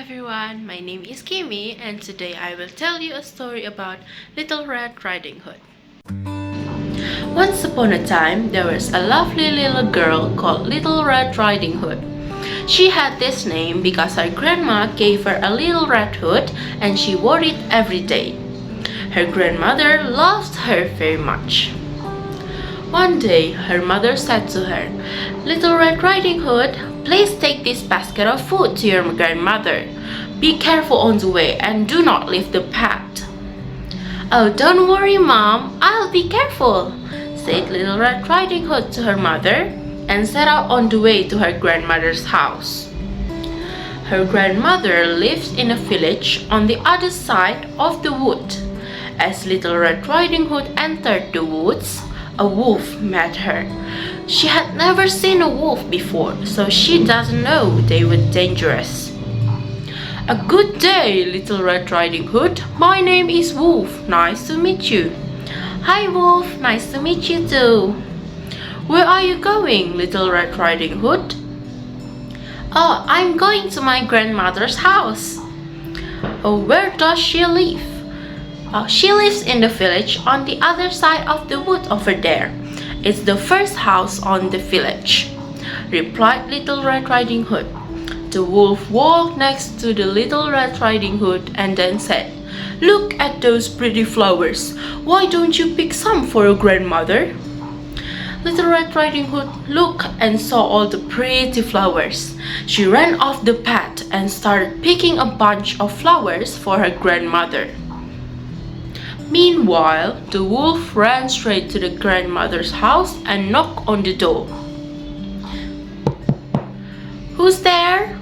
everyone, my name is Kimi and today I will tell you a story about Little Red Riding Hood. Once upon a time, there was a lovely little girl called Little Red Riding Hood. She had this name because her grandma gave her a little red hood and she wore it every day. Her grandmother loved her very much. One day, her mother said to her, "Little Red Riding Hood, please take this basket of food to your grandmother. Be careful on the way and do not leave the path." "Oh, don't worry, Mom. I'll be careful," said Little Red Riding Hood to her mother and set out on the way to her grandmother's house. Her grandmother lived in a village on the other side of the wood. As Little Red Riding Hood entered the woods, a wolf met her. She had never seen a wolf before, so she doesn't know they were dangerous. "A good day, Little Red Riding Hood. My name is Wolf. Nice to meet you." "Hi, Wolf. Nice to meet you too." "Where are you going, Little Red Riding Hood?" "Oh, I'm going to my grandmother's house." "Oh, where does she live?" "She lives in the village on the other side of the wood over there. It's the first house on the village," replied Little Red Riding Hood. The wolf walked next to the Little Red Riding Hood and then said, "Look at those pretty flowers. Why don't you pick some for your grandmother?" Little Red Riding Hood looked and saw all the pretty flowers. She ran off the path and started picking a bunch of flowers for her grandmother. Meanwhile, the wolf ran straight to the grandmother's house and knocked on the door. "Who's there?"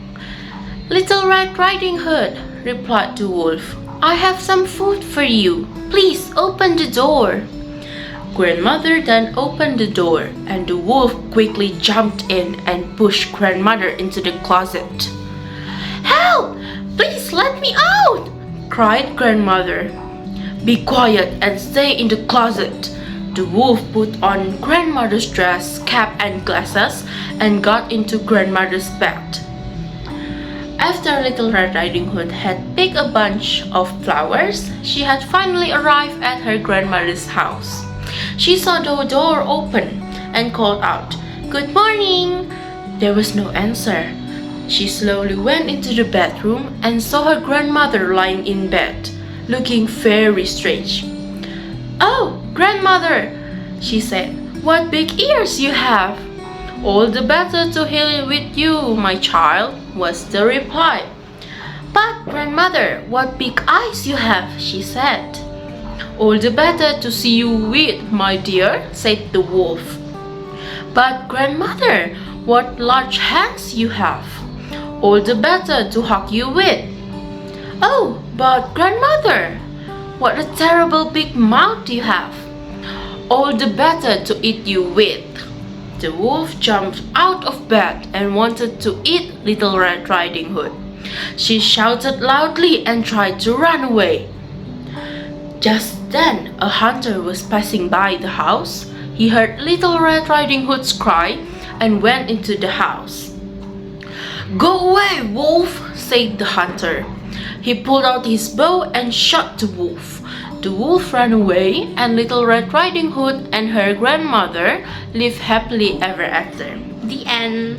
"Little Red Riding Hood," replied the wolf. "I have some food for you. Please open the door." Grandmother then opened the door and the wolf quickly jumped in and pushed grandmother into the closet. "Help! Please let me out!" cried grandmother. "Be quiet and stay in the closet." The wolf put on grandmother's dress, cap and glasses and got into grandmother's bed. After Little Red Riding Hood had picked a bunch of flowers, she had finally arrived at her grandmother's house. She saw the door open and called out, "Good morning!" There was no answer. She slowly went into the bedroom and saw her grandmother lying in bed, looking very strange. "Oh, grandmother," she said, "what big ears you have!" "All the better to heal with you, my child," was the reply. "But grandmother, what big eyes you have," she said. "All the better to see you with, my dear," said the wolf. "But grandmother, what large hands you have." "All the better to hug you with." "Oh, but grandmother, what a terrible big mouth you have." "All the better to eat you with." The wolf jumped out of bed and wanted to eat Little Red Riding Hood. She shouted loudly and tried to run away. Just then, a hunter was passing by the house. He heard Little Red Riding Hood's cry and went into the house. "Go away, wolf," said the hunter. He pulled out his bow and shot the wolf. The wolf ran away and Little Red Riding Hood and her grandmother lived happily ever after. The end.